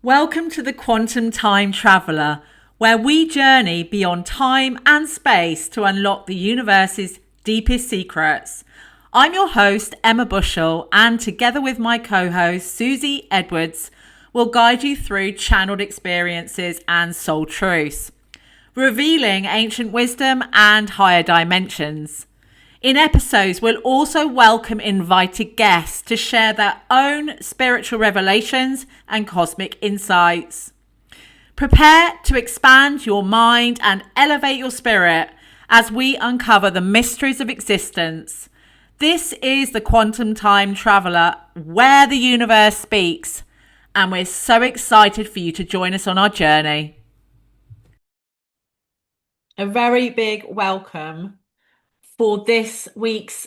Welcome to the Quantum Time Traveler, where we journey beyond time and space to unlock the universe's deepest secrets. I'm your host, Emma Bushell, and together with my co-host, Susie Edwards, we'll guide you through channeled experiences and soul truths, revealing ancient wisdom and higher dimensions. In episodes, we'll also welcome invited guests to share their own spiritual revelations and cosmic insights. Prepare to expand your mind and elevate your spirit as we uncover the mysteries of existence. This is the Quantum Time Traveler, where the universe speaks, and we're so excited for you to join us on our journey. A very big welcome for this week's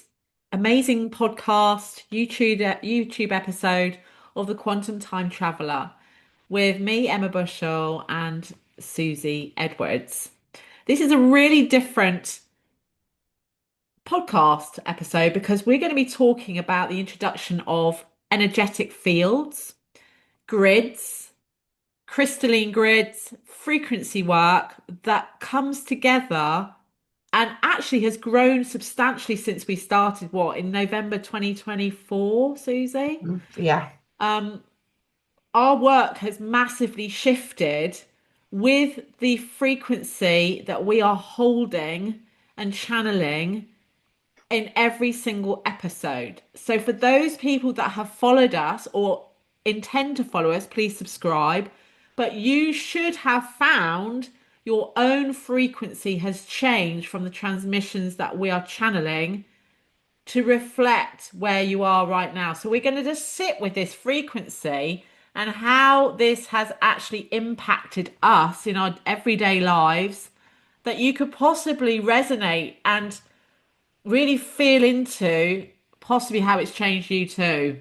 amazing podcast, YouTube episode of the Quantum Time Traveler with me, Emma Bushell, and Susie Edwards. This is a really different podcast episode because we're going to be talking about the introduction of energetic fields, grids, crystalline grids, frequency work that comes together and actually has grown substantially since we started, in November 2024, Susie? Yeah, Our work has massively shifted with the frequency that we are holding and channeling in every single episode. So for those people that have followed us or intend to follow us, please subscribe. But you should have found your own frequency has changed from the transmissions that we are channeling to reflect where you are right now. So we're going to just sit with this frequency and how this has actually impacted us in our everyday lives that you could possibly resonate and really feel into possibly how it's changed you too.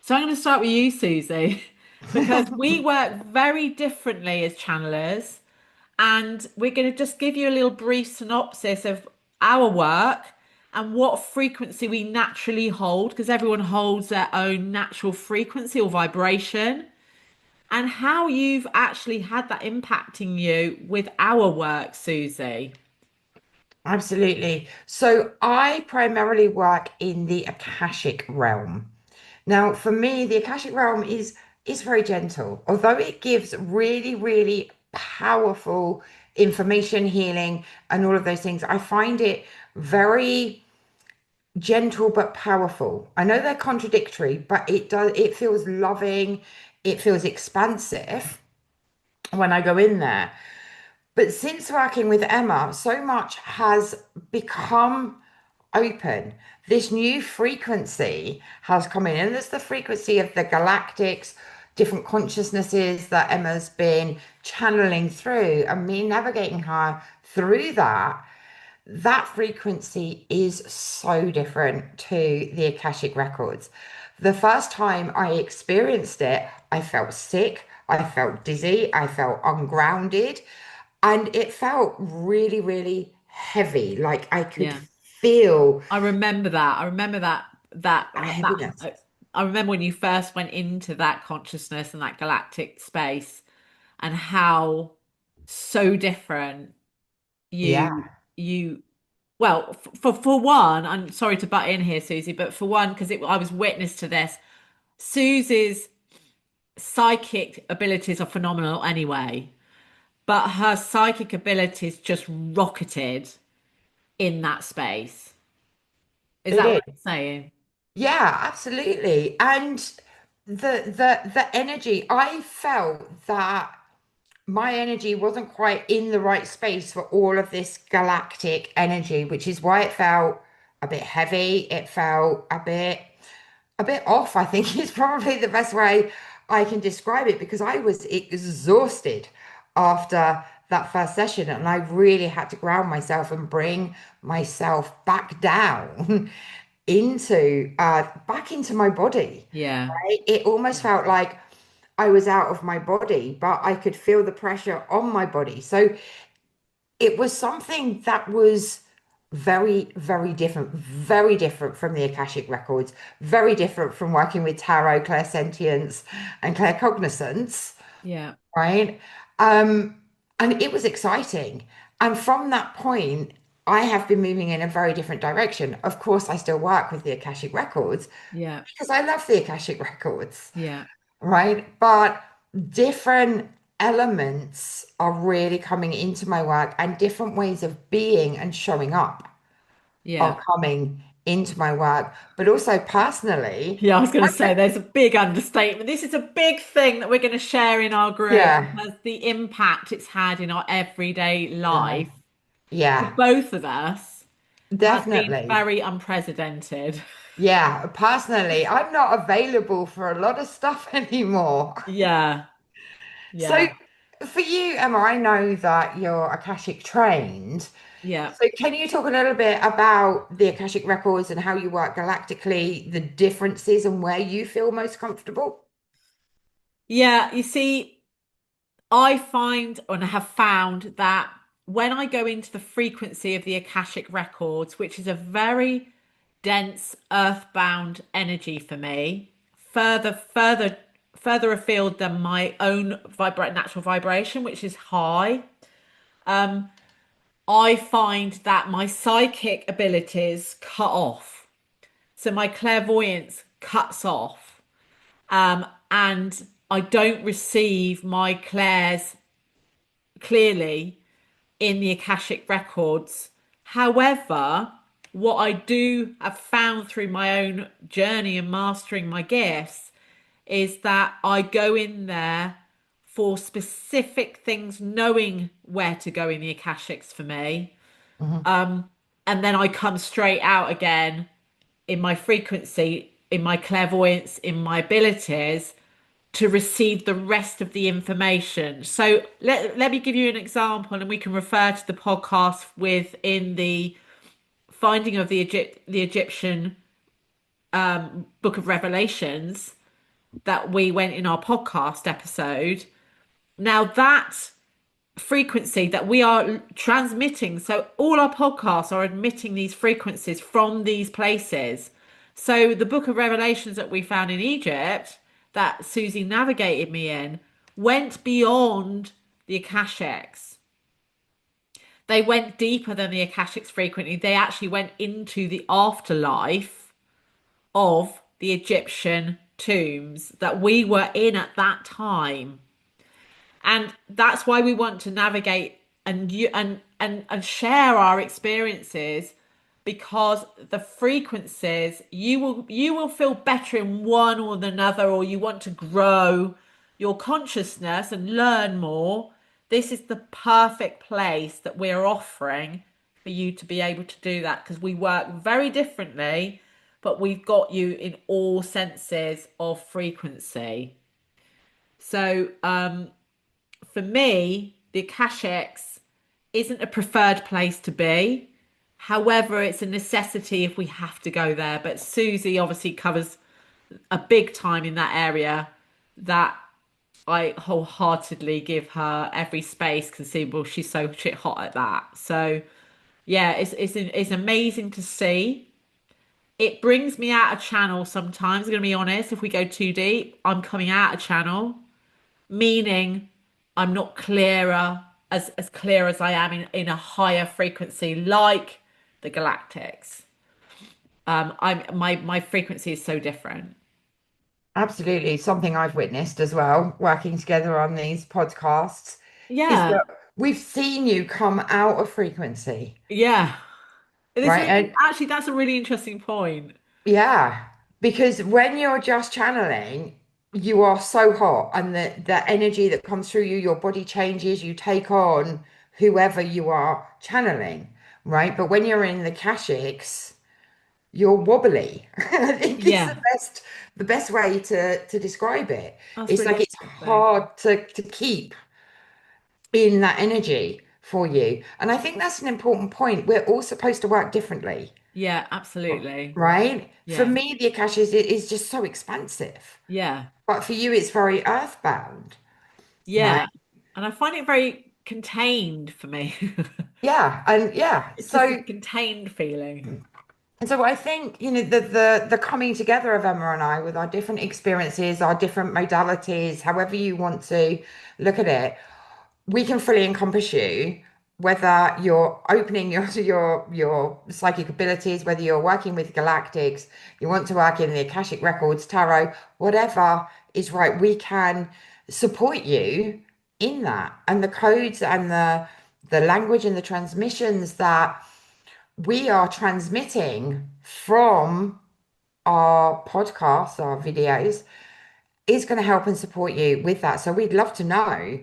So I'm going to start with you, Susie, because we work very differently as channelers, and we're going to just give you a little brief synopsis of our work and what frequency we naturally hold, because everyone holds their own natural frequency or vibration, and how you've actually had that impacting you with our work, Susie. absolutely. So I primarily work in the Akashic realm. Now, for me, the Akashic realm is very gentle, although it gives really, really powerful information, healing, and all of those things. I find it very gentle but powerful. I know they're contradictory, but it feels loving, it feels expansive when I go in there. But since working with Emma, so much has become open. This new frequency has come in, and there's the frequency of the galactics, different consciousnesses that Emma's been channeling through, and me navigating her through that. That frequency is so different to the Akashic records. The first time I experienced it, I felt sick, I felt dizzy, I felt ungrounded, and it felt really, really heavy. Like I could Yeah. feel I remember that. I remember that that that heaviness. I remember when you first went into that consciousness and that galactic space and how so different you Yeah, you for one, I'm sorry to butt in here, Susie, but for one, because I was witness to this, Susie's psychic abilities are phenomenal anyway, but her psychic abilities just rocketed in that space. Is it that is. what you're saying? Yeah, absolutely. And the energy, I felt that my energy wasn't quite in the right space for all of this galactic energy, which is why it felt a bit heavy. It felt a bit off, I think is probably the best way I can describe it, because I was exhausted after that first session, and I really had to ground myself and bring myself back down into back into my body. Yeah. Right? It almost felt like I was out of my body, but I could feel the pressure on my body. So it was something that was very different from the Akashic records, very different from working with tarot, clairsentience, and claircognizance, Yeah. right? Um, and it was exciting. And from that point, I have been moving in a very different direction. Of course, I still work with the Akashic records Yeah. because I love the Akashic records, Yeah. right? But different elements are really coming into my work, and different ways of being and showing up are Yeah. coming into my work. But also personally, Yeah, I was going to say there's a big understatement. This is a big thing that we're going to share in our group yeah, because the impact it's had in our everyday yeah, life for yeah, both of us has been definitely. very unprecedented. Yeah, personally, I'm not available for a lot of stuff anymore. Yeah. So Yeah. for you, Emma, I know that you're Akashic trained. Yeah. So can you talk a little bit about the Akashic records and how you work galactically, the differences and where you feel most comfortable? Yeah. You see, I find and have found that when I go into the frequency of the Akashic records, which is a very dense earthbound energy for me, further afield than my own vibrate natural vibration, which is high. I find that my psychic abilities cut off. So my clairvoyance cuts off. And I don't receive my clairs clearly in the Akashic records. However, what I do have found through my own journey and mastering my gifts is that I go in there for specific things, knowing where to go in the Akashics for me. Mhm, And then I come straight out again in my frequency, in my clairvoyance, in my abilities to receive the rest of the information. So let me give you an example, and we can refer to the podcast within the finding of the Egyptian book of Revelations that we went in our podcast episode. Now that frequency that we are transmitting. So all our podcasts are emitting these frequencies from these places. So the book of Revelations that we found in Egypt that Susie navigated me in went beyond the Akashics. They went deeper than the Akashics frequently. They actually went into the afterlife of the Egyptian tombs that we were in at that time. And that's why we want to navigate and share our experiences because the frequencies you will feel better in one or another, or you want to grow your consciousness and learn more. This is the perfect place that we're offering for you to be able to do that because we work very differently, but we've got you in all senses of frequency. So for me, the Akashics isn't a preferred place to be. However, it's a necessity if we have to go there. But Susie obviously covers a big time in that area that I wholeheartedly give her every space conceivable. She's so shit hot at that. So yeah, it's amazing to see. It brings me out of channel sometimes. I'm gonna be honest. If we go too deep, I'm coming out of channel, meaning I'm not clearer as clear as I am in a higher frequency, like the galactics. I'm my frequency is so different. absolutely. Something I've witnessed as well, working together on these podcasts, is Yeah, that we've seen you come out of frequency, yeah. This right? is And actually that's a really interesting point. yeah, because when you're just channeling, you are so hot, and the energy that comes through you, your body changes, you take on whoever you are channeling, right? But when you're in the Kashiks, you're wobbly. I think it's Yeah, the best way to describe it. that's It's really like it's interesting. hard to keep in that energy for you. And I think that's an important point. We're all supposed to work differently, Yeah, absolutely. right? For Yeah, me, the Akasha is just so expansive. yeah, But for you, it's very earthbound, right? yeah. And I find it very. contained for me. Yeah, and yeah. It's just this So contained feeling. and so I think, the coming together of Emma and I with our different experiences, our different modalities, however you want to look at it, we can fully encompass you, whether you're opening your psychic abilities, whether you're working with galactics, you want to work in the Akashic records, tarot, whatever is right, we can support you in that. And the codes and the language and the transmissions that we are transmitting from our podcasts, our videos, is going to help and support you with that. So we'd love to know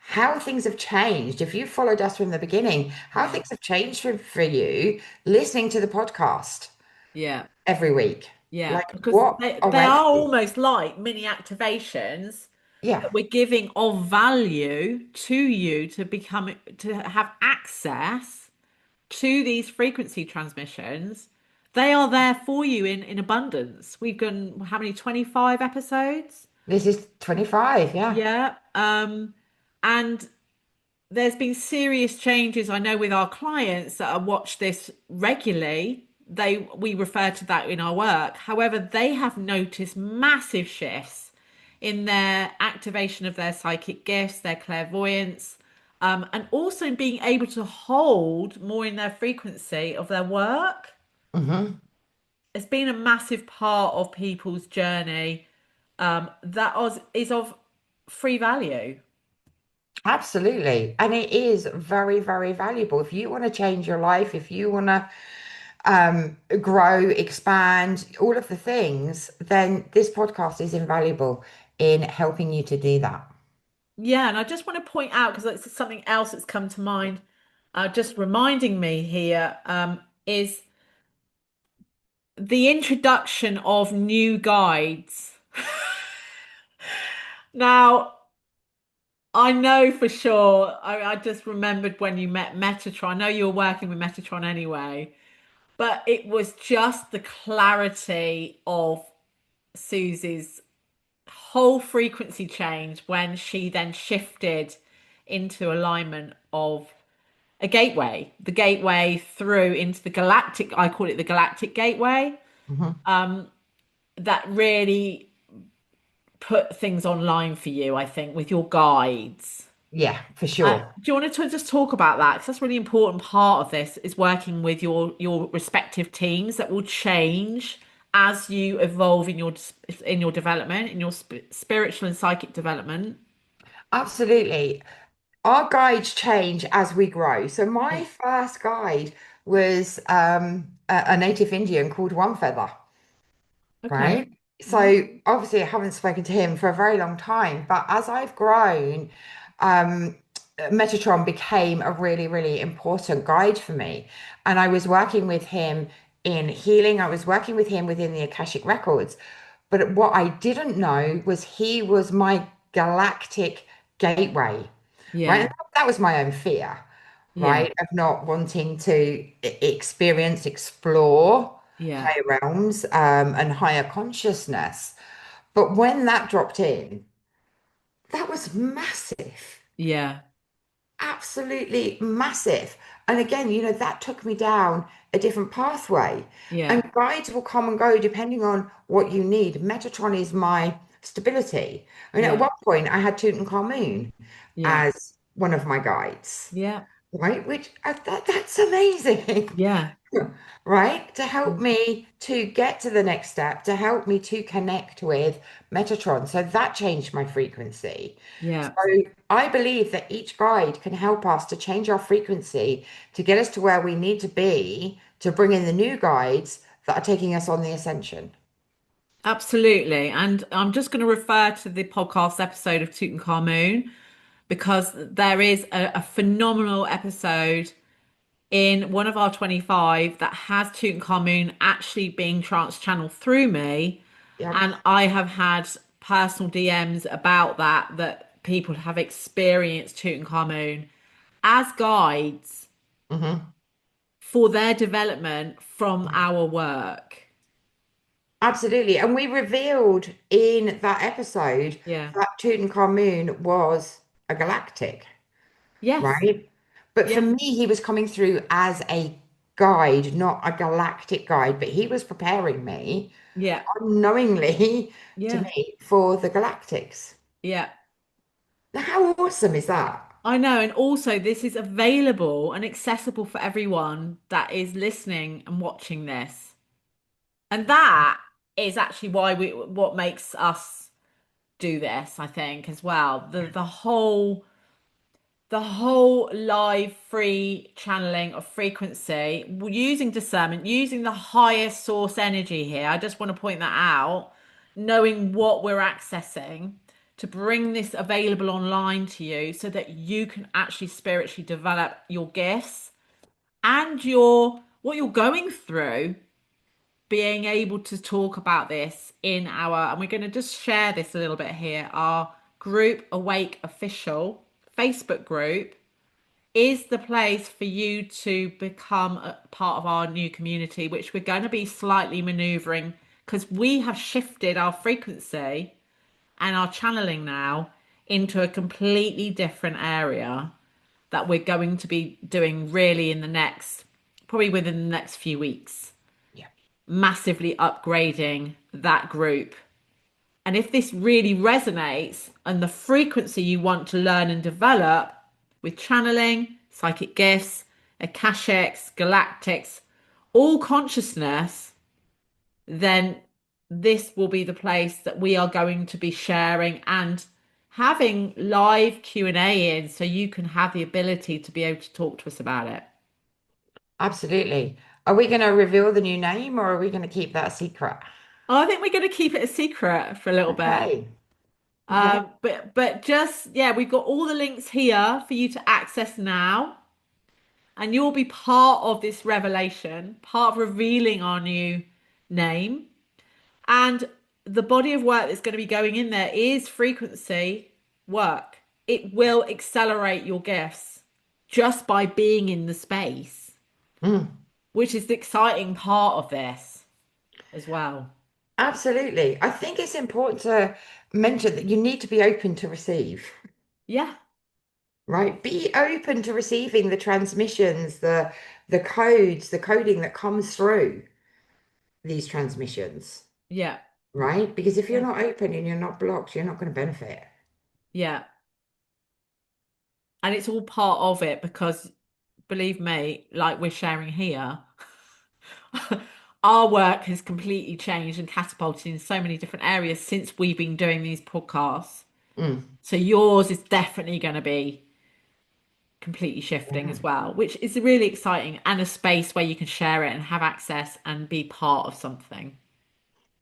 how things have changed. If you followed us from the beginning, how Yeah. things have changed for you listening to the podcast Yeah. every week. Yeah. Like Because what they are awakening? almost like mini activations Yeah. that we're giving of value to you to have access to these frequency transmissions. They are there for you in abundance. We've done how many? 25 episodes? This is 25. Yeah. Yeah. And there's been serious changes, I know, with our clients that have watched this regularly. We refer to that in our work. However, they have noticed massive shifts in their activation of their psychic gifts, their clairvoyance, and also being able to hold more in their frequency of their work. Hmm. It's been a massive part of people's journey is of free value. Absolutely. And it is very, very valuable. If you want to change your life, if you want to grow, expand, all of the things, then this podcast is invaluable in helping you to do that. Yeah, and I just want to point out because it's something else that's come to mind, just reminding me here, is the introduction of new guides. Now, I know for sure, I just remembered when you met Metatron. I know you were working with Metatron anyway, but it was just the clarity of Susie's whole frequency change when she then shifted into alignment of the gateway through into the galactic, I call it the galactic gateway, Mhm. that really put things online for you, I think, with your guides. Yeah, for sure. Do you want to just talk about that? Because that's a really important part of this is working with your respective teams that will change as you evolve in your development, in your spiritual and psychic development. Absolutely. Our guides change as we grow. So my Yeah. first guide was a native Indian called One Feather. Okay. Right. Hmm. So obviously I haven't spoken to him for a very long time, but as I've grown, um, Metatron became a really, really important guide for me. And I was working with him in healing. I was working with him within the Akashic records. But what I didn't know was he was my galactic gateway, right? And Yeah. that was my own fear, Yeah. right? Of not wanting to experience, explore Yeah. higher realms, and higher consciousness. But when that dropped in, that was massive, Yeah. absolutely massive. And again, that took me down a different pathway. And Yeah. guides will come and go depending on what you need. Metatron is my stability. I mean, at Yeah. one point, I had Tutankhamun Yeah. as one of my guides, Yeah. right? Which that's amazing. Yeah. Right? To help me to get to the next step, to help me to connect with Metatron. So that changed my frequency. So Yeah. I believe that each guide can help us to change our frequency to get us to where we need to be to bring in the new guides that are taking us on the ascension. Absolutely. And I'm just going to refer to the podcast episode of Tutankhamun because there is a phenomenal episode in one of our 25 that has Tutankhamun actually being trans-channeled through me. Yep. And I have had personal DMs about that people have experienced Tutankhamun as guides Hmm. for their development from our work. Absolutely. And we revealed in that episode Yeah. that Tutankhamun was a galactic. Yes. right? But for Yeah. me, he was coming through as a guide, not a galactic guide, but he was preparing me Yeah. unknowingly to Yeah. me for the galactics. Yeah. Now, how awesome is that? I know. And also, this is available and accessible for everyone that is listening and watching this. And that is actually what makes us do this, I think, as well. The whole live free channeling of frequency using discernment, using the highest source energy here. I just want to point that out, knowing what we're accessing to bring this available online to you so that you can actually spiritually develop your gifts and your what you're going through, being able to talk about this in our, and we're going to just share this a little bit here, our group Awake Official Facebook group is the place for you to become a part of our new community, which we're going to be slightly maneuvering because we have shifted our frequency and our channeling now into a completely different area that we're going to be doing really in the next, probably within the next few weeks, Yeah, massively upgrading that group. And if this really resonates and the frequency you want to learn and develop with channeling, psychic gifts, akashics, galactics, all consciousness, then this will be the place that we are going to be sharing and having live Q&A in so you can have the ability to be able to talk to us about it. absolutely. Are we going to reveal the new name or are we going to keep that a secret? I think we're going to keep it a secret for a little bit. Okay. Okay. But just yeah, we've got all the links here for you to access now, and you'll be part of this revelation, part of revealing our new name. And the body of work that's going to be going in there is frequency work. It will accelerate your gifts just by being in the space, Mm, which is the exciting part of this as well. absolutely. I think it's important to mention that you need to be open to receive, Yeah, right? Be open to receiving the transmissions, the codes, the coding that comes through these transmissions, yeah, right? Because if you're yeah, not open and you're not blocked, you're not going to benefit. yeah. And it's all part of it because believe me, like we're sharing here, our work has completely changed and catapulted in so many different areas since we've been doing these podcasts. Mm, So yours is definitely going to be completely shifting yeah. as well, which is really exciting and a space where you can share it and have access and be part of something.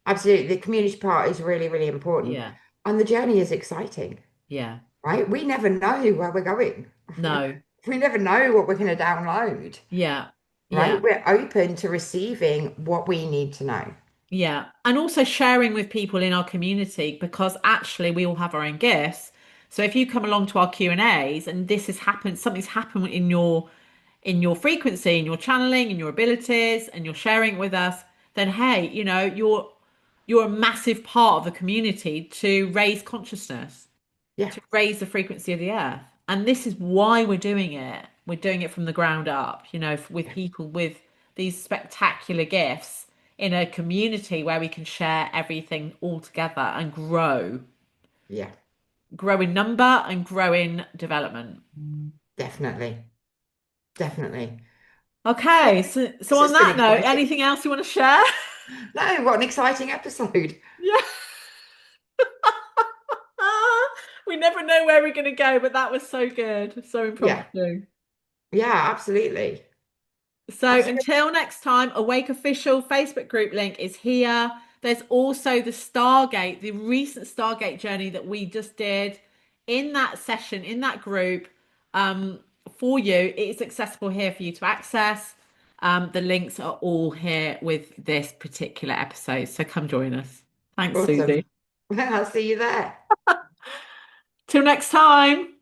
Absolutely. The community part is really, really important. Yeah. And the journey is exciting, Yeah. right? We never know where we're going. No. We never know what we're going to download, Yeah. right? Yeah. We're open to receiving what we need to know. Yeah. And also sharing with people in our community because actually we all have our own gifts. So if you come along to our Q&As and this has happened, something's happened in your frequency, in your channeling, in your abilities, and you're sharing it with us, then hey, you're a massive part of the community to raise consciousness, Yeah, to raise the frequency of the earth. And this is why we're doing it. We're doing it from the ground up, with yeah, people with these spectacular gifts in a community where we can share everything all together and yeah, grow in number and grow in development. definitely. Definitely. Okay, so This on has been that note, exciting. anything else you want to share? No, what an exciting episode. Yeah. We never know where we're going to go, but that was so good, so Yeah, impromptu. yeah, absolutely. So Absolutely. until next time, Awake Official Facebook group link is here. There's also the Stargate, the recent Stargate journey that we just did in that session, in that group, um, for you. It's accessible here for you to access. The links are all here with this particular episode. So come join us. Thanks, Awesome. Susie. I'll see you there. Till next time.